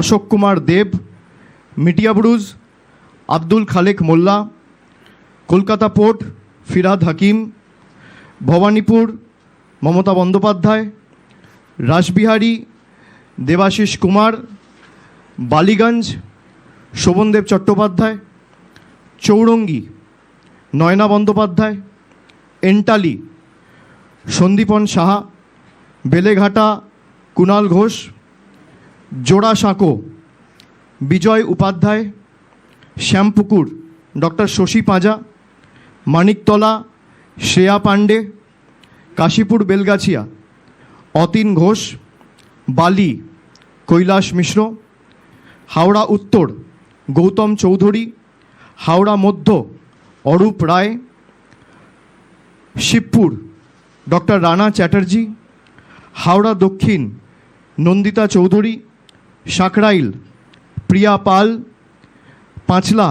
অশোক কুমার দেব, মিটিয়া বুরুজ আব্দুল খালেক মোল্লা, Kolkata port Firhad Hakim, Bhabanipur Mamata Bandyopadhyay, Rashbehari Debashis Kumar, Ballygunge Sovandeb Chattopadhyay, Chowringhee Nayana Bandyopadhyay, Entally Sandipan Saha, Beleghata Kunal Ghosh, Jorasanko বিজয় Upadhyay, Shyampukur doctor Shashi Panja, Maniktala Shreya Pandey, Kashipur Belgachia Atin Ghosh, বালি কৈলাস মিশ্র, হাওড়া উত্তর গৌতম চৌধুরী, হাওড়া মধ্য অরূপ রায়, শিবপুর ডক্টর রানা চ্যাটার্জি, হাওড়া দক্ষিণ নন্দিতা চৌধুরী, সাকরাইল প্রিয়া পাল, পাঁচলা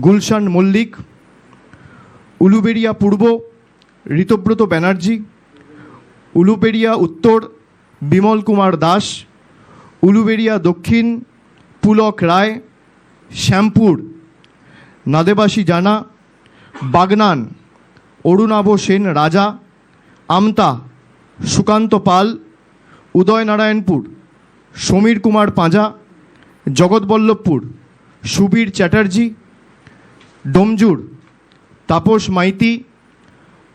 গুলশান মল্লিক, উলুবেড়িয়া পূর্ব ঋতব্রত ব্যানার্জি, উলুবেড়িয়া উত্তর বিমল কুমার দাস, উলুবেড়িয়া দক্ষিণ পুলক রায়, শ্যামপুর নাদেবাসী জানা, বাগনান অরুণাভ সেন রাজা, আমতা সুকান্ত পাল, উদয়নারায়ণপুর সমীর কুমার পাঁজা, জগৎবল্লভপুর সুবীর চ্যাটার্জি, ডোমজুর তাপস মাইতি,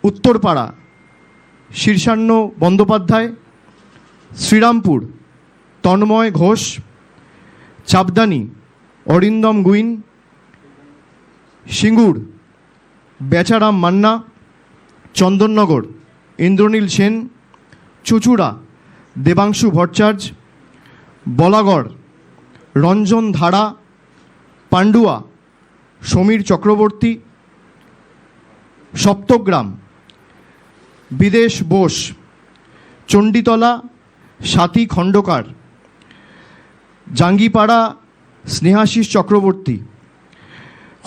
উত্তরপাড়া শীর্ষান্ন বন্দ্যোপাধ্যায়, শ্রীরামপুর তন্ময় ঘোষ, চাপদানি অরিন্দম গুইন, সিঙ্গুর বেচারাম মান্না, চন্দননগর ইন্দ্রনীল সেন, চুচুড়া দেবাংশু ভট্টাচার্য, বলাগড় রঞ্জন ধারা, পান্ডুয়া সমীর চক্রবর্তী, সপ্তগ্রাম বিদেশ বোস, চণ্ডীতলা স্বাতী খণ্ডকার, জাঙ্গিপাড়া স্নেহাশিস চক্রবর্তী,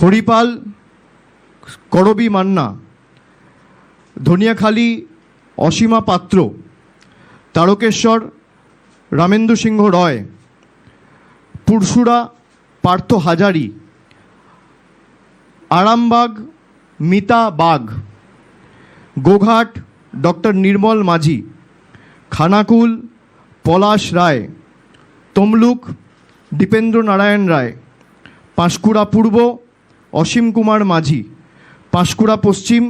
হরিপাল করবী মান্না, ধনিয়াখালী অসীমা পাত্র, তারকেশ্বর রামেন্দু সিংহ রয়, পুরসুরা পার্থ হাজারি, আরামবাগ মিতা বাগ, গোঘাট ডক্টর নির্মল মাঝি, খানাকুল পলাশ রায়, তমলুক দীপেন্দ্র নারায়ণ রায়, পাঁশকুড়া পূর্ব অসীম কুমার মাঝি, পাঁশকুড়া পশ্চিম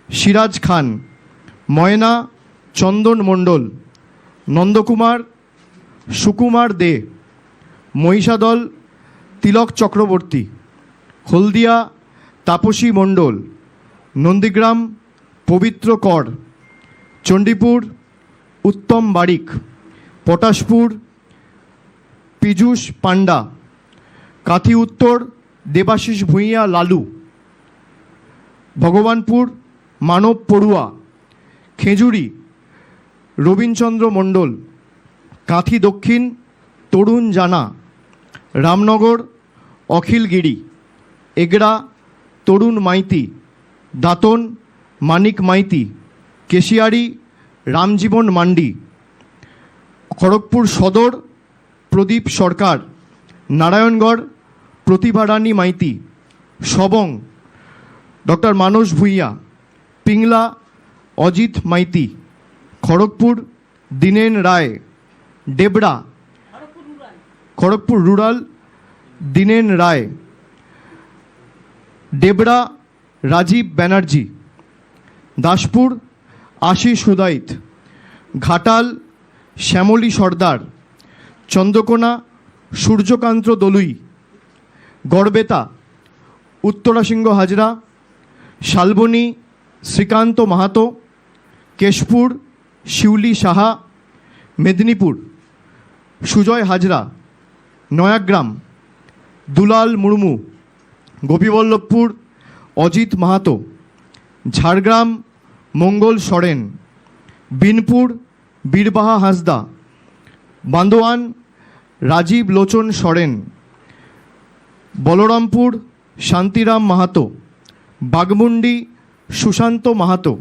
সিরাজ খান, ময়না চন্দন মণ্ডল, নন্দকুমার সুকুমার দে, মহিষাদল তিলক চক্রবর্তী, হলদিয়া তাপসী মণ্ডল, নন্দীগ্রাম পবিত্র কর, চণ্ডীপুর উত্তম বারিক, পটাশপুর পীযূষ পান্ডা, কাথি উত্তর দেবাশিস ভূঁইয়া লালু, ভগবানপুর মানব পড়ুয়া, খেজুরি রবীনচন্দ্র মণ্ডল, কাঁথি দক্ষিণ তরুণ জানা, রামনগর অখিল গিরি, এগড়া তরুণ মাইতি, দাঁতন মানিক মাইতি, কেশিয়ারি রামজীবন মান্ডি, খড়গপুর সদর প্রদীপ সরকার, নারায়ণগড় প্রতিভা রানী মাইতি, সবং ডক্টর মানস ভূঁইয়া, পিংলা অজিত মাইতি, খড়গপুর দীনেন রায়, ডেবরা খড়গপুর রুরাল দীনেন রায়, ডেবরা রাজীব ব্যানার্জি, দাসপুর আশিস হুদাইত, ঘাটাল শ্যামলী সর্দার, চন্দ্রকোনা সূর্যকান্ত দলুই, গড়বেতা উত্তরাসিংহ হাজরা, শালবনী শ্রীকান্ত মাহাতো, কেশপুর শিউলি সাহা, মেদিনীপুর সুজয় হাজরা, নয়াগ্রাম দুলাল মুর্মু, গোপীবল্লভপুর অজিত মাহাতো, ঝাড়গ্রাম মঙ্গল সরেন, বিনপুর বীরবাহা হাঁসদা, বান্দোয়ান রাজীব লোচন সরেন, বলরামপুর শান্তিরাম মাহাতো, বাগমুন্ডি সুশান্ত মাহাতো,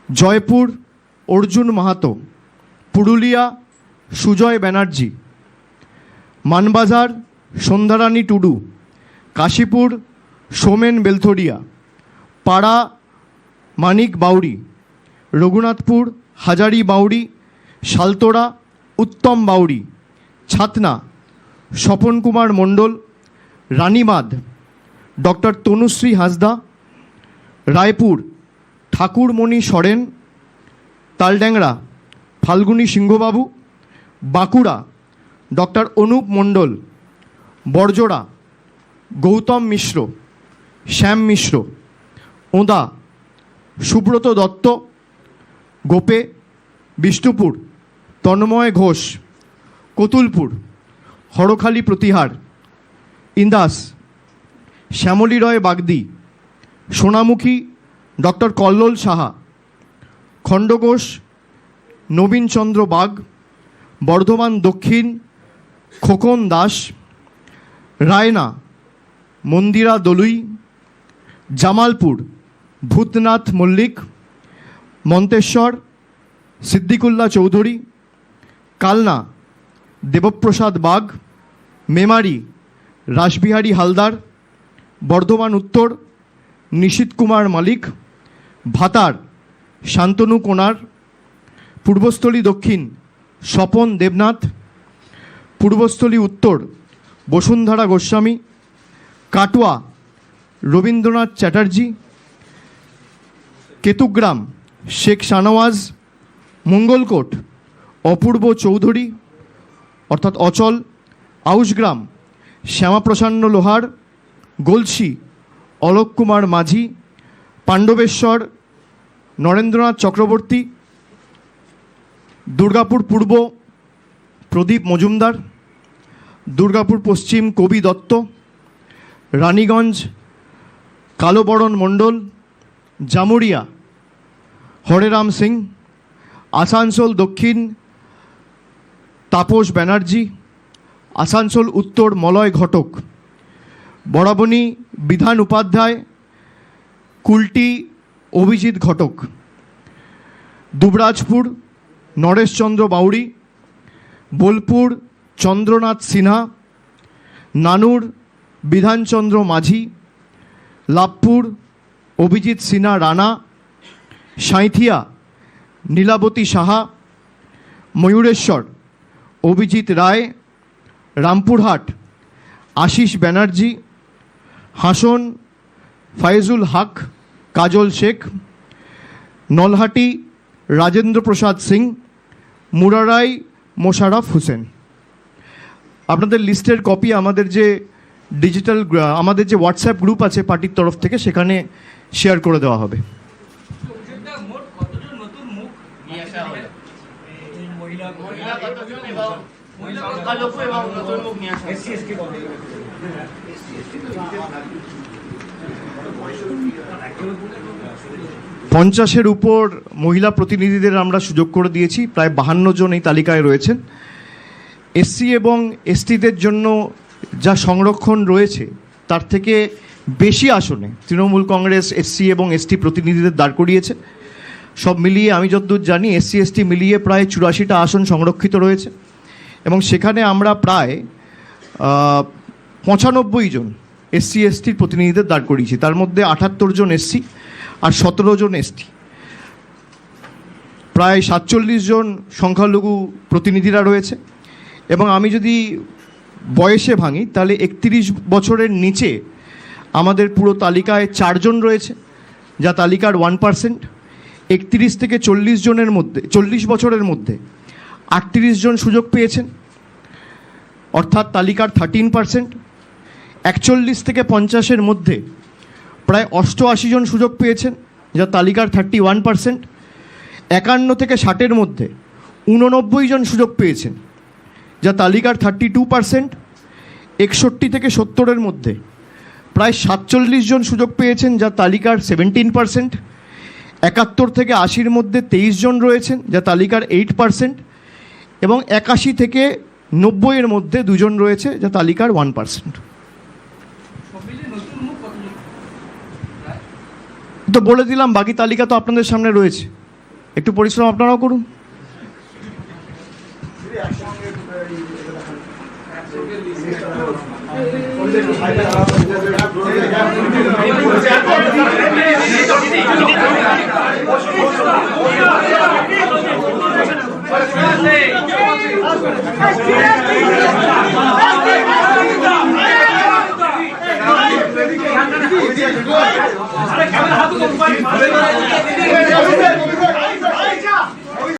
জয়পুর অর্জুন মাহাতো, পুরুলিয়া সুজয় ব্যানার্জি, মানবাজার সন্ধ্যারানী টুডু, কাশীপুর সোমেন বেলথরিয়া, পাড়া মানিক বাউরি, রঘুনাথপুর হাজারি বাউরি, শালতোড়া উত্তম বাউরি, ছাতনা স্বপন কুমার মণ্ডল, রানীমাদ ডক্টর তনুশ্রী হাঁসদা, রায়পুর ঠাকুরমণি সরেন, তালড্যাংরা ফাল্গুনী সিংহবাবু, বাঁকুড়া ডক্টর অনুপ মণ্ডল, বড়জোড়া গৌতম মিশ্র, শ্যাম মিশ্র, ওঁদা সুব্রত দত্ত, গোপে বিষ্ণুপুর তন্ময় ঘোষ, কতুলপুর হরখালি প্রতিহার, ইন্দাস শ্যামলী রয় বাগদি, সোনামুখী ডক্টর কল্লোল সাহা, খণ্ডঘোষ নবীনচন্দ্র বাগ, বর্ধমান দক্ষিণ খোকন দাস, রায়না মন্দিরা দলুই, জামালপুর ভূতনাথ মল্লিক, মন্তেশ্বর সিদ্দিকুল্লাহ চৌধুরী, কালনা দেবপ্রসাদ বাগ, মেমারি রাসবিহারী হালদার, বর্ধমান উত্তর নিশীত কুমার মালিক, ভাতার শান্তনু কোনার, পূর্বস্থলী দক্ষিণ স্বপন দেবনাথ, পূর্বস্থলী উত্তর বসুন্ধরা গোস্বামী, কাটোয়া রবীন্দ্রনাথ চ্যাটার্জি, কেতুগ্রাম শেখ শানওয়াজ, মঙ্গলকোট অপূর্ব চৌধুরী অর্থাৎ অচল, আউশগ্রাম শ্যামাপ্রসন্ন লোহার, গলসি অলোক কুমার মাঝি, পাণ্ডবেশ্বর নরেন্দ্রনাথ চক্রবর্তী, দুর্গাপুর পূর্ব প্রদীপ মজুমদার, দুর্গাপুর পশ্চিম কবি দত্ত, রানীগঞ্জ কালোবরণ মণ্ডল, জামুরিয়া হরেরাম সিং, আসানসোল দক্ষিণ তাপস ব্যানার্জি, আসানসোল উত্তর মলয় ঘটক, বরাবনী বিধান উপাধ্যায়, কুলটি অভিজিৎ ঘটক, দুবরাজপুর নরেশচন্দ্র বাউরি, বোলপুর চন্দ্রনাথ সিনহা, নানুর বিধানচন্দ্র মাঝি, লাভপুর অভিজিৎ সিনহা রানা, সাঁইথিয়া নীলাবতী সাহা, ময়ূরেশ্বর অভিজিৎ রায়, রামপুরহাট আশিস ব্যানার্জি, হাসন ফায়েজুল হক কাজল শেখ, নলহাটি রাজেন্দ্র প্রসাদ সিং, মুরারাই মোশাররফ হোসেন। আপনাদের লিস্টের কপি আমাদের যে ডিজিটাল আমাদের যে হোয়াটসঅ্যাপ গ্রুপ আছে পার্টির তরফ থেকে সেখানে শেয়ার করে দেওয়া হবে। পঞ্চাশের উপর মহিলা প্রতিনিধিদের আমরা সুযোগ করে দিয়েছি, প্রায় 52 জন এই তালিকায় রয়েছেন। এসসি এবং এসটিদের জন্য যা সংরক্ষণ রয়েছে তার থেকে বেশি আসনে তৃণমূল কংগ্রেস এসসি এবং এসটি প্রতিনিধিদের দাঁড় করিয়েছে। সব মিলিয়ে আমি যতদূর জানি এসসি এসটি মিলিয়ে প্রায় 84টা আসন সংরক্ষিত রয়েছে এবং সেখানে আমরা প্রায় 95 জন এসসি এসটির প্রতিনিধিদের দাঁড় করিয়েছি। তার মধ্যে 78 জন এসসি আর 17 জন এসটি, প্রায় 47 জন সংখ্যালঘু প্রতিনিধিরা রয়েছে। এবং আমি যদি বয়সে ভাঙি তাহলে 31 বছরের নিচে আমাদের পুরো তালিকায় 4 জন রয়েছে, যা তালিকার 1%। 31 থেকে 40 জনের মধ্যে 40 বছরের মধ্যে 38 জন সুযোগ পেয়েছেন, অর্থাৎ তালিকার 13%। 41 থেকে 50-এর মধ্যে প্রায় 88 জন সুযোগ পেয়েছেন, যা তালিকার 31%। 51 থেকে 60-এর মধ্যে 89 জন সুযোগ পেয়েছেন, যা তালিকার 32%। 61 থেকে 70-এর মধ্যে প্রায় 47 জন সুযোগ পেয়েছেন, যা তালিকার 17%। 71 থেকে 80-এর মধ্যে 23 জন রয়েছেন, যা তালিকার 8%। এবং 81 থেকে 90-এর মধ্যে 2 জন রয়েছে, যা তালিকার 1%। তো বলে দিলাম, বাকি তালিকা তো আপনাদের সামনে রয়েছে, একটু পরিশ্রম আপনারাও করুন। ক্যামেরা হাত